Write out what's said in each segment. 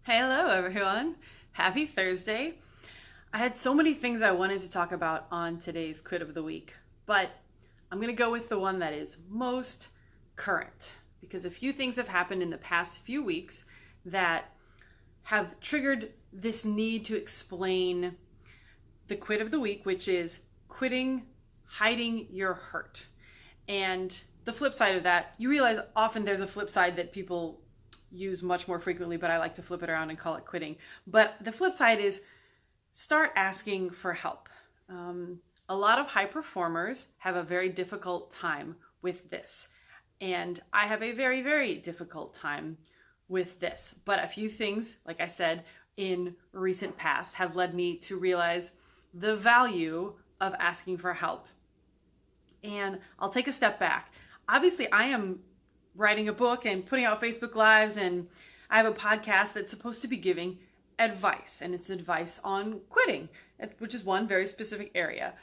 Hello, everyone. Happy Thursday. I had so many things I wanted to talk about on today's Quit of the Week, but I'm going to go with the one that is most current because a few things have happened in the past few weeks that have triggered this need to explain the Quit of the Week, which is quitting hiding your hurt. And the flip side of that, you realize often there's a flip side that people use much more frequently, but I like to flip it around and call it quitting. But the flip side is start asking for help. A lot of high performers have a very difficult time with this. And I have a very, very difficult time with this. But a few things, like I said, in recent past have led me to realize the value of asking for help. And I'll take a step back. Obviously, I am writing a book and putting out Facebook Lives, and I have a podcast that's supposed to be giving advice, and it's advice on quitting, which is one very specific area.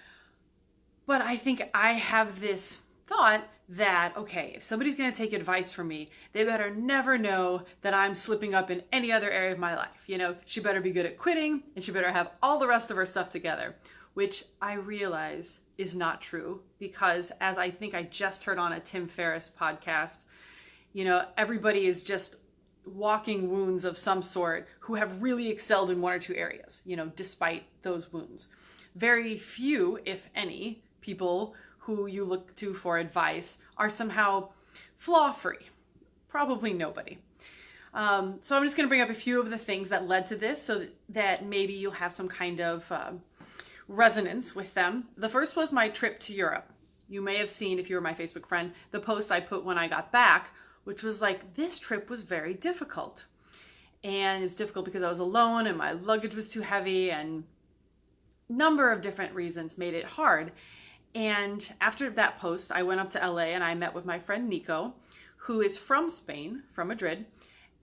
But I think I have this thought that, okay, if somebody's going to take advice from me, they better never know that I'm slipping up in any other area of my life. You know, she better be good at quitting, and she better have all the rest of her stuff together, which I realize is not true because, as I think I just heard on a Tim Ferriss podcast, you know, everybody is just walking wounds of some sort who have really excelled in one or two areas, you know, despite those wounds. Very few, if any, people who you look to for advice are somehow flaw-free. Probably nobody. So I'm just going to bring up a few of the things that led to this so that maybe you'll have some kind of resonance with them. The first was my trip to Europe. You may have seen, if you were my Facebook friend, the post I put when I got back, which was like, this trip was very difficult. And it was difficult because I was alone and my luggage was too heavy, and a number of different reasons made it hard. And after that post, I went up to LA and I met with my friend Nico, who is from Spain, from Madrid.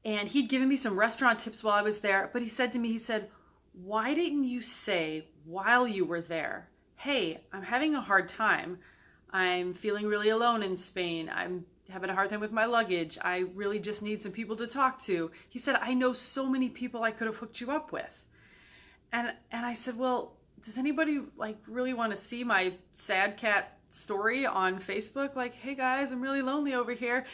And he'd given me some restaurant tips while I was there. But he said to me, he said, why didn't you say while you were there, hey, I'm having a hard time. I'm feeling really alone in Spain. I'm having a hard time with my luggage. I really just need some people to talk to. He said, I know so many people I could have hooked you up with. And I said, well, does anybody like really want to see my sad cat story on Facebook? Like, hey guys, I'm really lonely over here.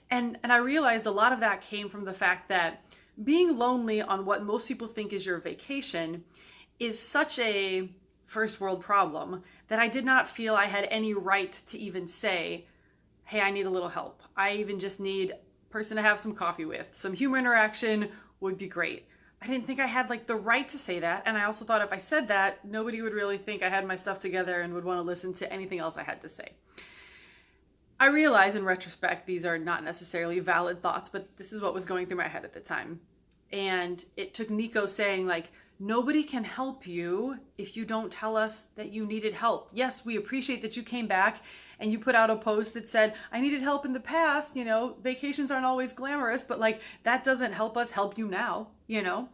And I realized a lot of that came from the fact that being lonely on what most people think is your vacation is such a first world problem that I did not feel I had any right to even say, hey, I need a little help. I even just need a person to have some coffee with. Some human interaction would be great. I didn't think I had like the right to say that. And I also thought if I said that, nobody would really think I had my stuff together and would want to listen to anything else I had to say. I realize in retrospect, these are not necessarily valid thoughts, but this is what was going through my head at the time. And it took Nico saying like, nobody can help you if you don't tell us that you needed help. Yes, we appreciate that you came back and you put out a post that said, I needed help in the past, you know, vacations aren't always glamorous, but like that doesn't help us help you now, you know?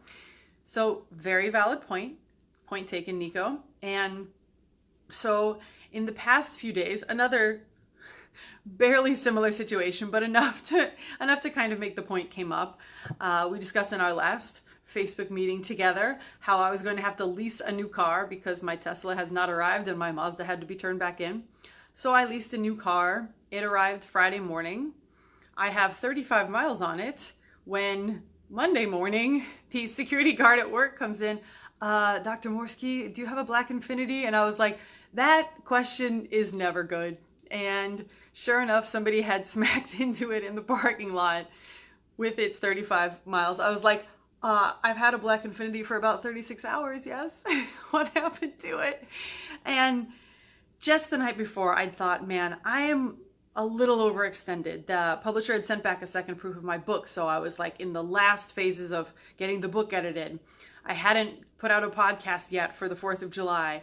So very valid point taken, Nico. And so in the past few days, another barely similar situation, but enough to kind of make the point came up. We discussed in our last Facebook meeting together how I was going to have to lease a new car because my Tesla has not arrived and my Mazda had to be turned back in. So I leased a new car. It arrived Friday morning. I have 35 miles on it when Monday morning the security guard at work comes in. Dr. Morski, do you have a black Infiniti? And I was like, that question is never good. And sure enough, somebody had smacked into it in the parking lot with its 35 miles. I was like, I've had a black Infiniti for about 36 hours, yes? What happened to it? And just the night before, I thought, man, I am a little overextended. The publisher had sent back a second proof of my book, so I was like in the last phases of getting the book edited. I hadn't put out a podcast yet for the 4th of July.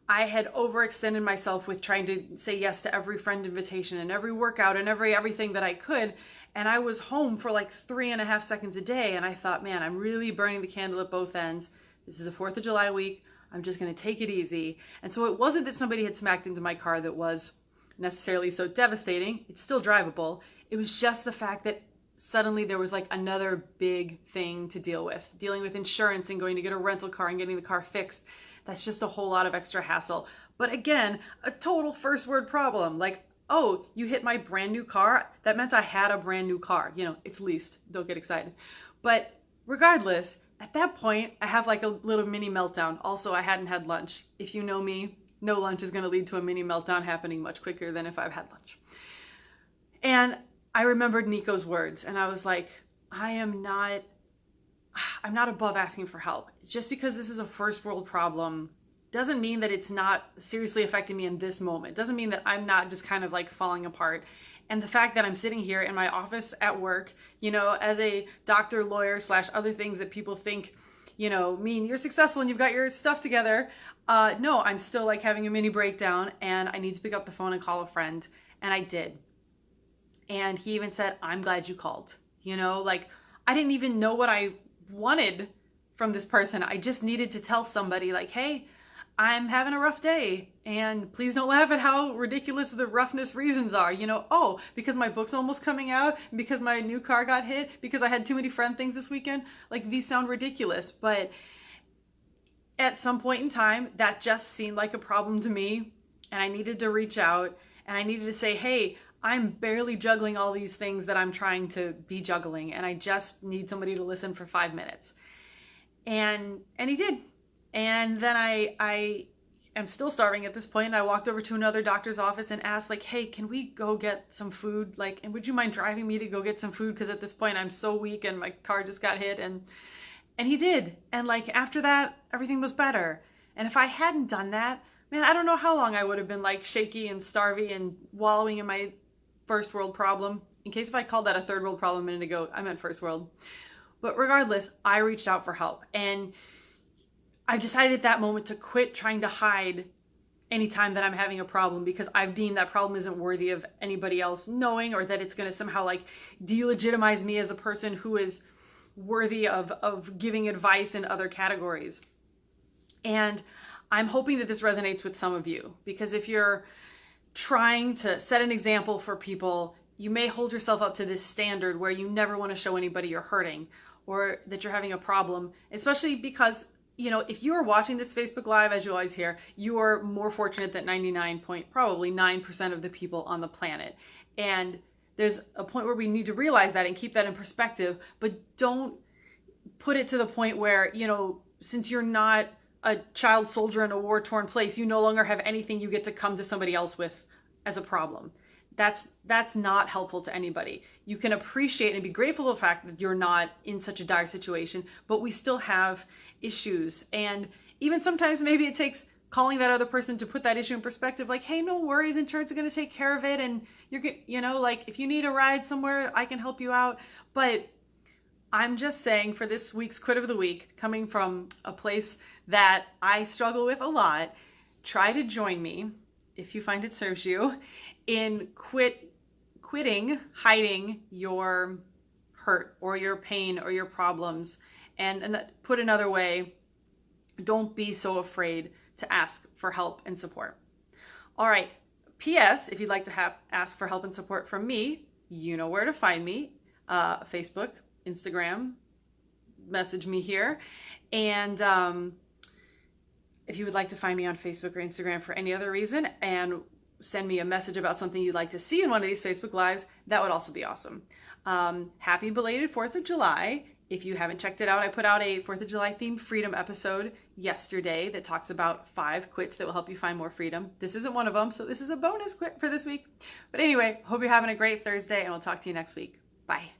I had overextended myself with trying to say yes to every friend invitation and every workout and everything that I could. And I was home for like 3.5 seconds a day. And I thought, man, I'm really burning the candle at both ends. This is the 4th of July week. I'm just going to take it easy. And so it wasn't that somebody had smacked into my car that was necessarily so devastating. It's still drivable. It was just the fact that suddenly there was like another big thing to deal with, dealing with insurance and going to get a rental car and getting the car fixed. That's just a whole lot of extra hassle. But again, a total first world problem. Like, oh, you hit my brand new car? That meant I had a brand new car. You know, it's leased. Don't get excited. But regardless, at that point, I have like a little mini meltdown. Also, I hadn't had lunch. If you know me, no lunch is going to lead to a mini meltdown happening much quicker than if I've had lunch. And I remembered Nico's words, and I was like, I'm not above asking for help. Just because this is a first world problem doesn't mean that it's not seriously affecting me in this moment. Doesn't mean that I'm not just kind of like falling apart. And the fact that I'm sitting here in my office at work, you know, as a doctor, lawyer, / other things that people think, you know, mean you're successful and you've got your stuff together. No, I'm still like having a mini breakdown, and I need to pick up the phone and call a friend. And I did. And he even said, I'm glad you called. You know, like, I didn't even know what I wanted from this person. I just needed to tell somebody like, hey, I'm having a rough day, and please don't laugh at how ridiculous the roughness reasons are. You know, oh, because my book's almost coming out, because my new car got hit, because I had too many friend things this weekend. Like, these sound ridiculous, but at some point in time, that just seemed like a problem to me, and I needed to reach out, and I needed to say, hey, I'm barely juggling all these things that I'm trying to be juggling, and I just need somebody to listen for 5 minutes. And he did. And then I am still starving at this point. And I walked over to another doctor's office and asked, like, hey, can we go get some food? Like, and would you mind driving me to go get some food? Because at this point I'm so weak and my car just got hit. And he did. And like, after that, everything was better. And if I hadn't done that, man, I don't know how long I would have been like shaky and starvy and wallowing in my first world problem. In case if I called that a third world problem a minute ago, I meant first world. But regardless, I reached out for help. And I've decided at that moment to quit trying to hide anytime that I'm having a problem, because I've deemed that problem isn't worthy of anybody else knowing, or that it's going to somehow like delegitimize me as a person who is worthy of giving advice in other categories. And I'm hoping that this resonates with some of you, because if you're trying to set an example for people, you may hold yourself up to this standard where you never want to show anybody you're hurting or that you're having a problem, especially because, you know, if you are watching this Facebook Live, as you always hear, you are more fortunate than 99.9% of the people on the planet. And there's a point where we need to realize that and keep that in perspective, but don't put it to the point where, you know, since you're not a child soldier in a war-torn place, you no longer have anything you get to come to somebody else with as a problem. That's not helpful to anybody. You can appreciate and be grateful for the fact that you're not in such a dire situation, but we still have issues. And even sometimes maybe it takes calling that other person to put that issue in perspective, like, hey, no worries, insurance is going to take care of it. And you're, you know, like, if you need a ride somewhere, I can help you out. But I'm just saying, for this week's Quit of the Week, coming from a place that I struggle with a lot, try to join me, if you find it serves you, in quitting hiding your hurt or your pain or your problems. And put another way, don't be so afraid to ask for help and support. All right. P.S. If you'd like to ask for help and support from me, you know where to find me. Facebook, Instagram, message me here. And if you would like to find me on Facebook or Instagram for any other reason and send me a message about something you'd like to see in one of these Facebook Lives, that would also be awesome. Happy belated 4th of July. If you haven't checked it out, I put out a 4th of July themed freedom episode yesterday that talks about 5 quits that will help you find more freedom. This isn't one of them, so this is a bonus quit for this week. But anyway, hope you're having a great Thursday, and we'll talk to you next week. Bye.